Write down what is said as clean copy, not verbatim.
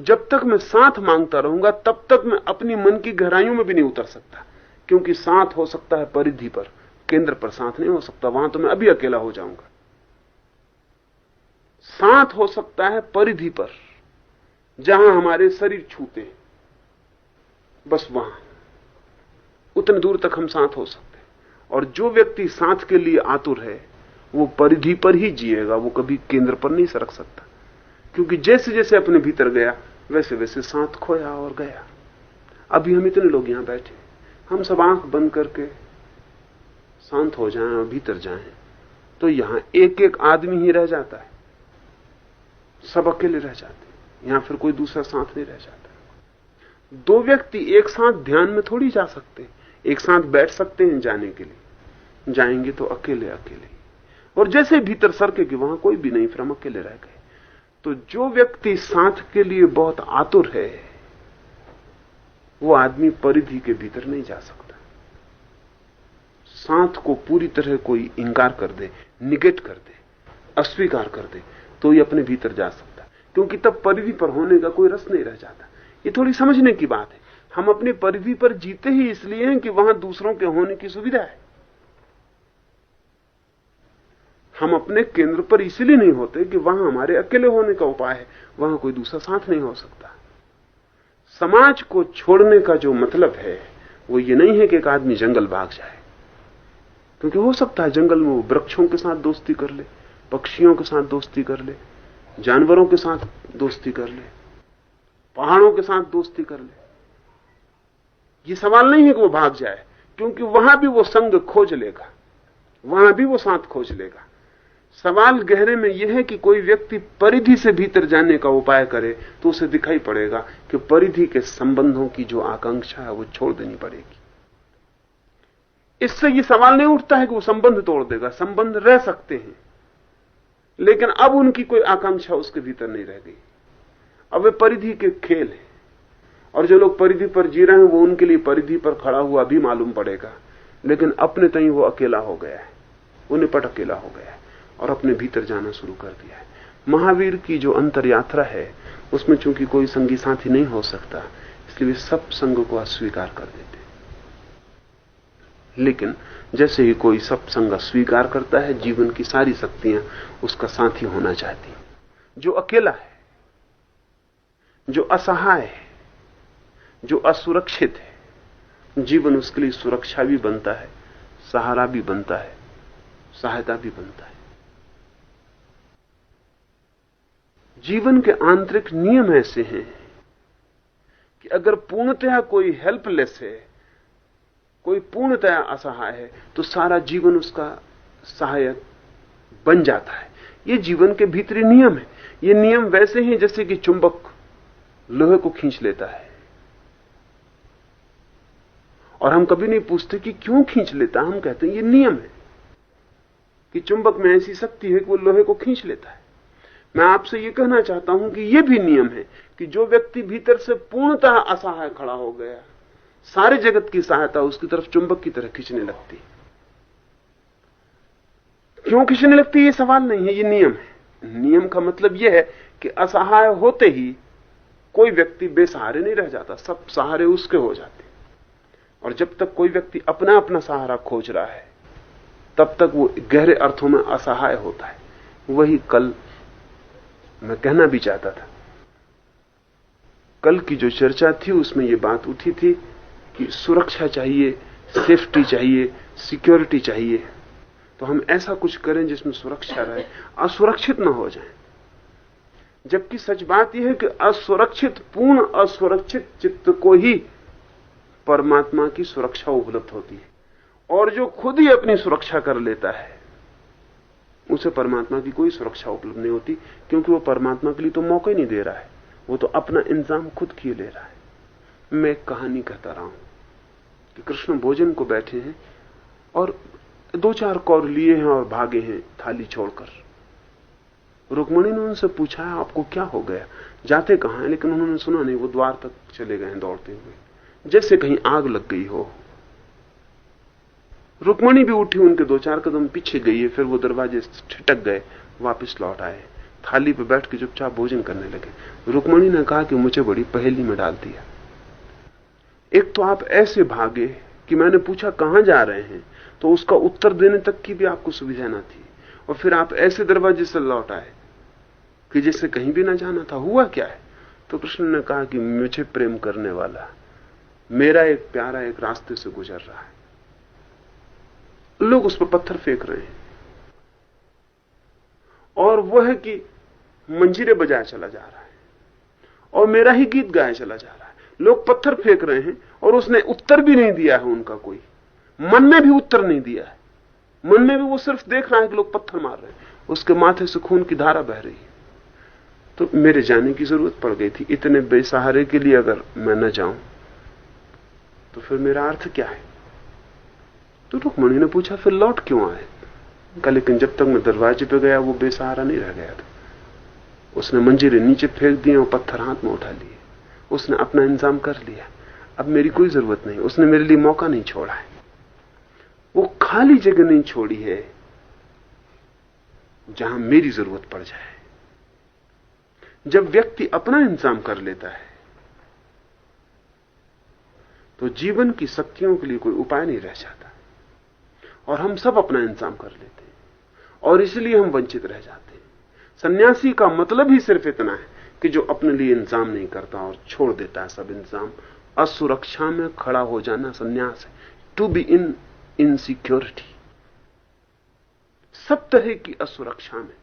जब तक मैं साथ मांगता रहूंगा तब तक मैं अपनी मन की गहराइयों में भी नहीं उतर सकता, क्योंकि साथ हो सकता है परिधि पर, केंद्र पर साथ नहीं हो सकता। वहां तो मैं अभी अकेला हो जाऊंगा। साथ हो सकता है परिधि पर, जहां हमारे शरीर छूते हैं, बस वहां उतने दूर तक हम साथ हो सकते हैं। और जो व्यक्ति साथ के लिए आतुर है वो परिधि पर ही जिएगा, वो कभी केंद्र पर नहीं सरक सकता, क्योंकि जैसे जैसे अपने भीतर गया वैसे वैसे साथ खोया और गया। अभी हम इतने लोग यहां बैठे, हम सब आंख बंद करके शांत हो जाएं और भीतर जाएं तो यहां एक एक आदमी ही रह जाता है, सब अकेले रह जाते हैं, यहां फिर कोई दूसरा साथ नहीं रह जाता। दो व्यक्ति एक साथ ध्यान में थोड़ी जा सकते, एक साथ बैठ सकते हैं जाने के लिए, जाएंगे तो अकेले अकेले, और जैसे भीतर सरके कि वहां कोई भी नहीं, फिर हम अकेले रह गए। तो जो व्यक्ति साथ के लिए बहुत आतुर है वो आदमी परिधि के भीतर नहीं जा सकता। साथ को पूरी तरह कोई इंकार कर दे, निगेट कर दे, अस्वीकार कर दे तो ये अपने भीतर जा सकता, क्योंकि तब परिधि पर होने का कोई रस नहीं रह जाता। ये थोड़ी समझने की बात है। हम अपनी परिधि पर जीते ही इसलिए हैं कि वहां दूसरों के होने की सुविधा है। हम अपने केंद्र पर इसलिए नहीं होते कि वहां हमारे अकेले होने का उपाय है, वहां कोई दूसरा साथ नहीं हो सकता। समाज को छोड़ने का जो मतलब है वो ये नहीं है कि एक आदमी जंगल भाग जाए, क्योंकि हो सकता है जंगल में वो वृक्षों के साथ दोस्ती कर ले, पक्षियों के साथ दोस्ती कर ले, जानवरों के साथ दोस्ती कर ले, पहाड़ों के साथ दोस्ती कर ले। ये सवाल नहीं है कि वो भाग जाए, क्योंकि वहां भी वो संग खोज लेगा, वहां भी वो साथ खोज लेगा। सवाल गहरे में यह है कि कोई व्यक्ति परिधि से भीतर जाने का उपाय करे तो उसे दिखाई पड़ेगा कि परिधि के संबंधों की जो आकांक्षा है वो छोड़ देनी पड़ेगी। इससे यह सवाल नहीं उठता है कि वो संबंध तोड़ देगा, संबंध रह सकते हैं, लेकिन अब उनकी कोई आकांक्षा उसके भीतर नहीं रह गई। अब वे परिधि के खेल हैं, और जो लोग परिधि पर जी रहे हैं वो उनके लिए परिधि पर खड़ा हुआ भी मालूम पड़ेगा, लेकिन अपने तई वो अकेला हो गया है, वो निपट अकेला हो गया है और अपने भीतर जाना शुरू कर दिया है। महावीर की जो अंतर यात्रा है उसमें चूंकि कोई संगी साथी नहीं हो सकता, इसलिए वे सब संग को अस्वीकार कर देते। लेकिन जैसे ही कोई सब संग अस्वीकार करता है, जीवन की सारी शक्तियां उसका साथी होना चाहती। जो अकेला है, जो असहाय है, जो असुरक्षित है, जीवन उसके लिए सुरक्षा भी बनता है, सहारा भी बनता है, सहायता भी बनता है। जीवन के आंतरिक नियम ऐसे हैं कि अगर पूर्णतया कोई हेल्पलेस है, कोई पूर्णतया असहाय है, तो सारा जीवन उसका सहायक बन जाता है। ये जीवन के भीतरी नियम है। ये नियम वैसे ही जैसे कि चुंबक लोहे को खींच लेता है, और हम कभी नहीं पूछते कि क्यों खींच लेता, हम कहते हैं ये नियम है कि चुंबक में ऐसी शक्ति है कि वो लोहे को खींच लेता है। मैं आपसे ये कहना चाहता हूं कि ये भी नियम है कि जो व्यक्ति भीतर से पूर्णतः असहाय खड़ा हो गया, सारे जगत की सहायता उसकी तरफ चुंबक की तरह खींचने लगती। क्यों खींचने लगती ये सवाल नहीं है, ये नियम है। नियम का मतलब यह है कि असहाय होते ही कोई व्यक्ति बेसहारे नहीं रह जाता, सब सहारे उसके हो जाते। और जब तक कोई व्यक्ति अपना अपना सहारा खोज रहा है तब तक वो गहरे अर्थों में असहाय होता है। वही कल मैं कहना भी चाहता था। कल की जो चर्चा थी उसमें ये बात उठी थी कि सुरक्षा चाहिए, सेफ्टी चाहिए, सिक्योरिटी चाहिए, तो हम ऐसा कुछ करें जिसमें सुरक्षा रहे, असुरक्षित ना हो जाए। जबकि सच बात यह है कि असुरक्षित, पूर्ण असुरक्षित चित्त को ही परमात्मा की सुरक्षा उपलब्ध होती है, और जो खुद ही अपनी सुरक्षा कर लेता है उसे परमात्मा की कोई सुरक्षा उपलब्ध नहीं होती, क्योंकि वो परमात्मा के लिए तो मौका ही नहीं दे रहा है, वो तो अपना इंतजाम खुद किए ले रहा है। मैं एक कहानी कहता रहा हूं कि कृष्ण भोजन को बैठे हैं और 2-4 कौर लिए हैं और भागे हैं थाली छोड़कर। रुक्मिणी ने उनसे पूछा आपको क्या हो गया, जाते कहां हैं? लेकिन उन्होंने सुना नहीं, वो द्वार तक चले गए हैं दौड़ते हुए, जैसे कहीं आग लग गई हो। रुक्मिणी भी उठी, उनके 2-4 कदम पीछे गई है, फिर वो दरवाजे से ठिठक गए, वापस लौट आए, थाली पे बैठ के चुपचाप भोजन करने लगे। रुक्मणी ने कहा कि मुझे बड़ी पहेली में डाल दिया। एक तो आप ऐसे भागे कि मैंने पूछा कहां जा रहे हैं, तो उसका उत्तर देने तक की भी आपको सुविधा ना थी, और फिर आप ऐसे दरवाजे से लौट आए कि जैसे कहीं भी ना जाना था। हुआ क्या है? तो कृष्ण ने कहा कि मुझे प्रेम करने वाला मेरा एक प्यारा एक रास्ते से गुजर रहा है, लोग उस पर पत्थर फेंक रहे हैं, और वह है कि मंजीरे बजाया चला जा रहा है और मेरा ही गीत गाया चला जा रहा है। लोग पत्थर फेंक रहे हैं और उसने उत्तर भी नहीं दिया है, उनका कोई मन में भी उत्तर नहीं दिया है। मन में भी वो सिर्फ देख रहा है कि लोग पत्थर मार रहे हैं, उसके माथे से खून की धारा बह रही है। तो मेरे जाने की जरूरत पड़ गई थी। इतने बेसहारे के लिए अगर मैं न जाऊं तो फिर मेरा अर्थ क्या है? तो रुक्मणी ने पूछा फिर लौट क्यों आए? कहा लेकिन जब तक मैं दरवाजे पे गया वो बेसहारा नहीं रह गया था। उसने मंजीरे नीचे फेंक दिए और पत्थर हाथ में उठा लिए। उसने अपना इंतजाम कर लिया, अब मेरी कोई जरूरत नहीं। उसने मेरे लिए मौका नहीं छोड़ा है, वो खाली जगह नहीं छोड़ी है जहां मेरी जरूरत पड़ जाए। जब व्यक्ति अपना इंतजाम कर लेता है तो जीवन की शक्तियों के लिए कोई उपाय नहीं रह जाता, और हम सब अपना इंतजाम कर लेते हैं और इसलिए हम वंचित रह जाते हैं। सन्यासी का मतलब ही सिर्फ इतना है कि जो अपने लिए इंतजाम नहीं करता और छोड़ देता है सब इंतजाम। असुरक्षा में खड़ा हो जाना सन्यास है, टू बी इन इनसिक्योरिटी, सब तरह की असुरक्षा में।